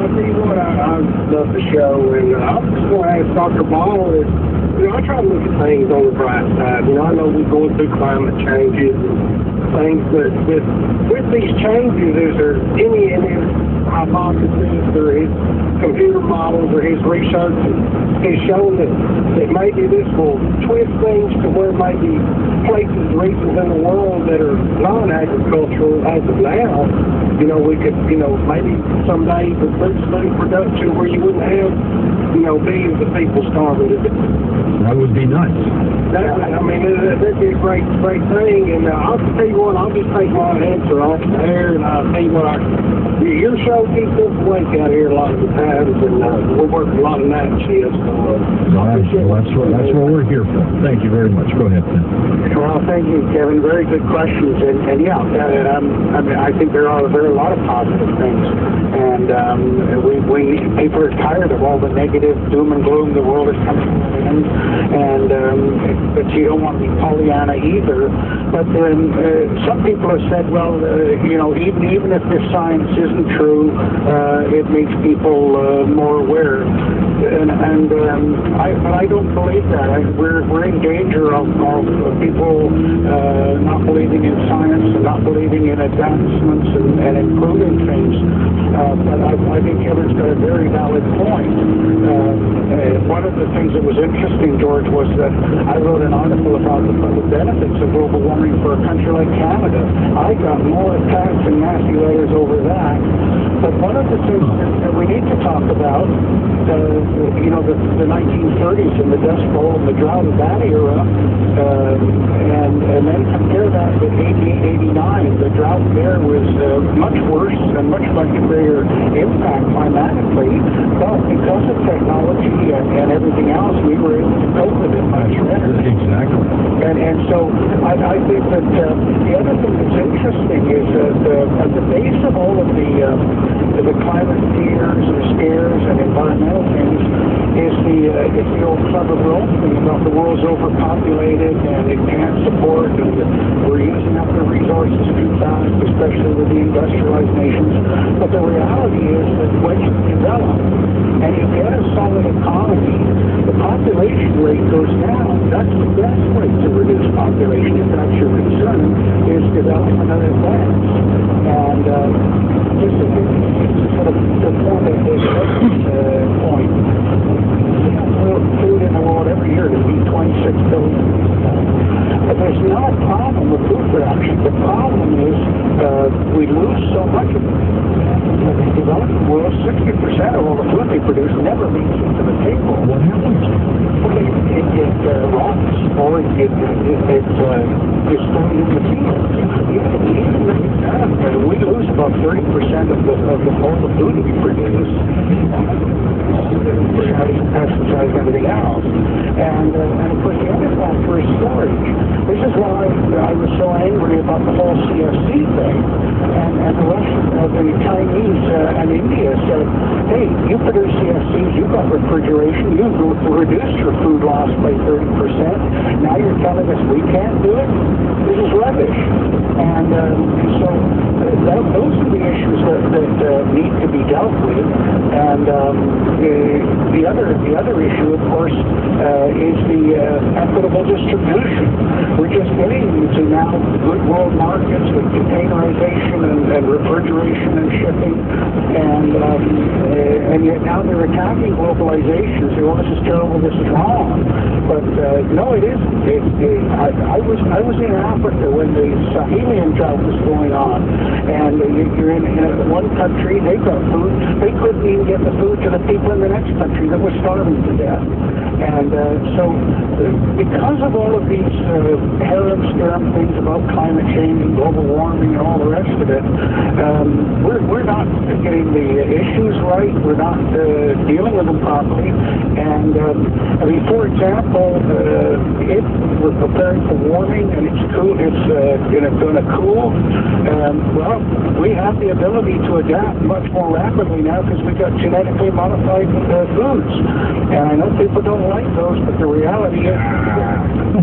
I tell you what, I love the show, and I was just going to ask Dr. Ball is, I try to look at things on the bright side. I know we're going through climate changes and things, but with these changes, is there any in his hypothesis or his computer models or his research has shown that maybe this will twist things to where maybe places, regions in the world that are non-agricultural as of now, we could, maybe someday produce food production where you wouldn't have, billions of people starving to death. That would be nice. That'd be a great thing, and I'll tell you what, I'll just take my answer off the air, and I'll tell you what, your show keeps us awake out here a lot of the times, and we're working a lot of night shifts. That's what we're here for. Thank you very much. Go ahead, Tim. Well, thank you, Kevin. Very good questions, and yeah, I think there are a lot of positive things, and people are tired of all the negative doom and gloom the world is coming in, and but you don't want to be Pollyanna either. But some people have said, well, even if this science isn't true, it makes people more aware. But I don't believe that. We're in danger of people not believing in science and not believing in advancements and improving things. But I think Kevin's got a very valid point. One of the things that was interesting, George, was that I wrote an article about the benefits of global warming for a country like Canada. I got more attacks and nasty letters over that. But one of the things that we need to talk about, the 1930s and the Dust Bowl and the drought of that era, and then compare that with 88, 89. The drought there was much worse and much greater impact climatically, but because of technology and everything else, we were able to cope with it much better. Exactly. And so I think that the other thing that's interesting is that at the base of all of the climate fears and scares and environmental things is the old clever world thing about the world's overpopulated and it can't support, and we're using up the resources too fast, especially with the industrialized nations. But the reality is that when you develop and you get a solid economy, the population rate goes down. That's the best way to reduce population, if that's your concern, is development and advance. And just to sort of form a point, we have food in the world every year to feed 26 billion people. But there's no problem with food production. The problem is we lose so much of it. In the developing world, 60% of all the food they produce never makes it to the table. What happens? Well, it rots, or it's thrown in the field. We lose about 30% of all the food we produce. Pesticides and everything else. And of course, the other factor is storage. This is why I was so angry about the whole CFC thing. And the Russians, the Chinese and India said, hey, you produce CFCs, you've got refrigeration, you've reduced your food loss by 30%. Now you're telling us we can't do it? This is rubbish. And so those are the issues that need to be dealt with. And the other issue, of course, is the equitable distribution. We're just getting into now good world markets with containerization and refrigeration and shipping, and yet now they're attacking globalization. Say, well, this is terrible, this is wrong. But no, it isn't. I was in Africa when the Sahelian drought was going on, and you're in one country, they got food, they couldn't even get the food to the people in the next country that was starving to death. And so, because of all of these harem-scarum things about climate change and global warming and all the rest of it, we're not getting the issues right. We're not dealing with them properly. And for example, if we're preparing for warming and it's cool, it's going to cool, well, we have the ability to adapt much more rapidly now because we've got genetically modified foods. And I know people don't like those, but the reality is,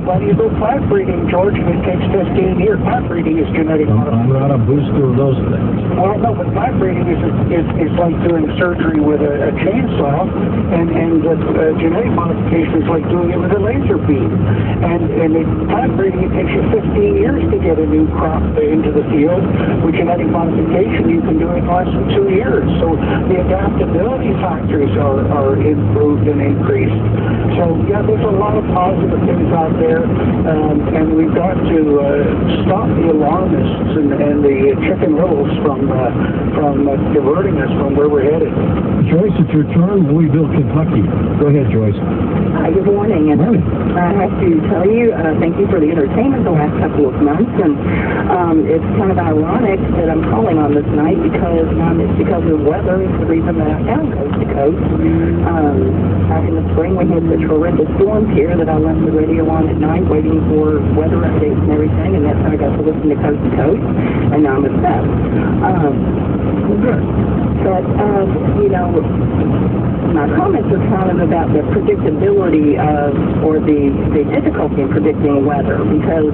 when you go plant breeding, George, and it takes 15 years, plant breeding is genetic modified. I'm not a booster of those things. Well, no, No, but vibrating is like doing surgery with a chainsaw, and genetic modification is like doing it with a laser beam. And vibrating, it takes you 15 years to get a new crop into the field. With genetic modification, you can do it in less than 2 years. So the adaptability factors are improved and increased. So yeah, there's a lot of positive things out there, and we've got to stop the alarmists and the chicken littles from diverting us from where we're headed. Joyce, it's your turn, Louisville, Kentucky. Go ahead, Joyce. Hi, good morning. And I have to tell you, thank you for the entertainment the last couple of months. And it's kind of ironic that I'm calling on this night because it's because of weather. It's the reason that I found Coast to Coast. Back in the spring, we had such horrendous storms here that I left the radio on at night waiting for weather updates and everything, and that's how I got to listen to Coast, and now I'm obsessed. But, my comments are kind of about the predictability of, or the difficulty in predicting weather, because,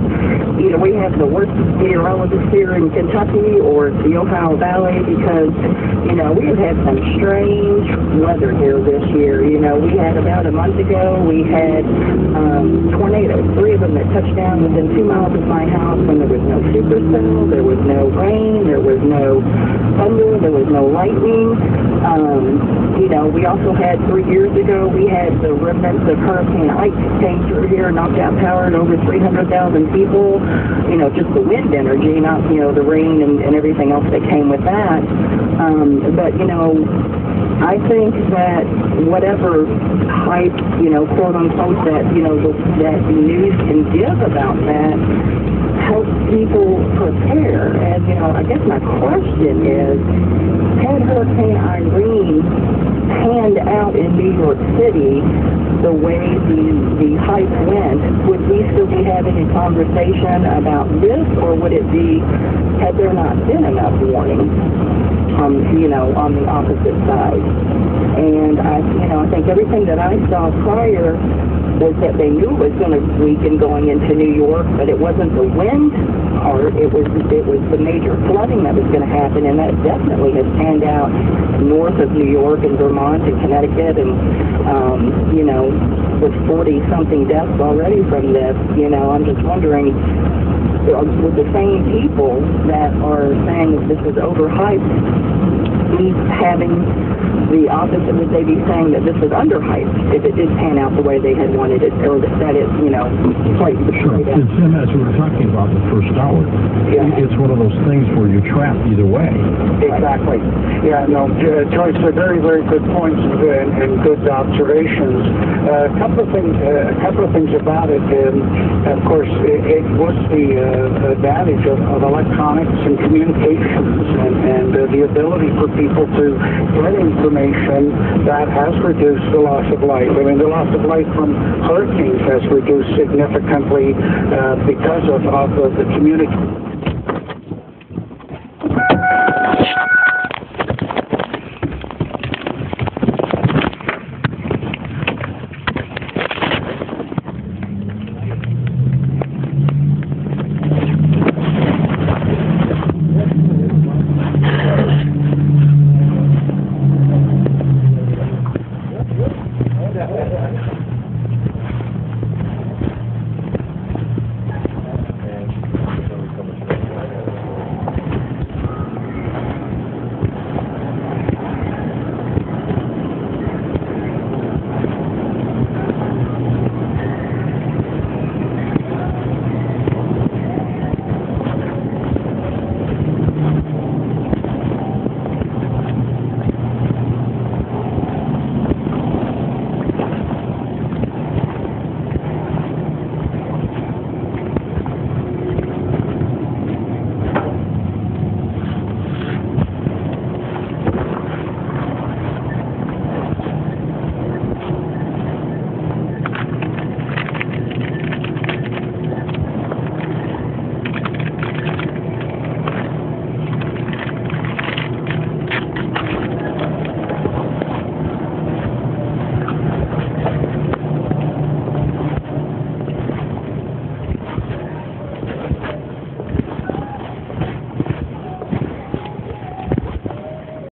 we have the worst meteorologists here in Kentucky or the Ohio Valley, because, we have had some strange weather here this year. We had about a month ago, we had tornadoes, 3 of them that touched down within 2 miles of my house, and there was no supercell, there was no rain, there was no thunder, there was no lightning. We also had 3 years ago, we had the remnants of Hurricane Ike came through here, knocked out power to over 300,000 people. Just the wind energy, not, the rain and everything else that came with that. But, I think that whatever hype, quote unquote, that, that the news can give about that helps people prepare. And, I guess my question is, had Hurricane Irene panned out in New York City the way the hype went, would we still be having a conversation about this, or would it be, had there not been enough warning on the opposite side? And I think everything that I saw prior was that they knew it was going to weaken going into New York, but it wasn't the wind part, it was the major flooding that was going to happen, and that definitely has panned out north of New York and Vermont and Connecticut, and with 40-something deaths already from this. I'm just wondering, with the same people that are saying that this is overhyped, be having the opposite? Would they be saying that this is underhyped if it did pan out the way they had wanted it, or that it, quite sure. And Tim, as we were talking about the first hour, it's one of those things where you're trapped either way. Exactly. Yeah, no, Joyce, very, very good points and good observations. A couple of things about it. Of course, it was the advantage of electronics and communications and the ability for people to get information that has reduced the loss of life. I mean, the loss of life from hurricanes has reduced significantly because of the communication.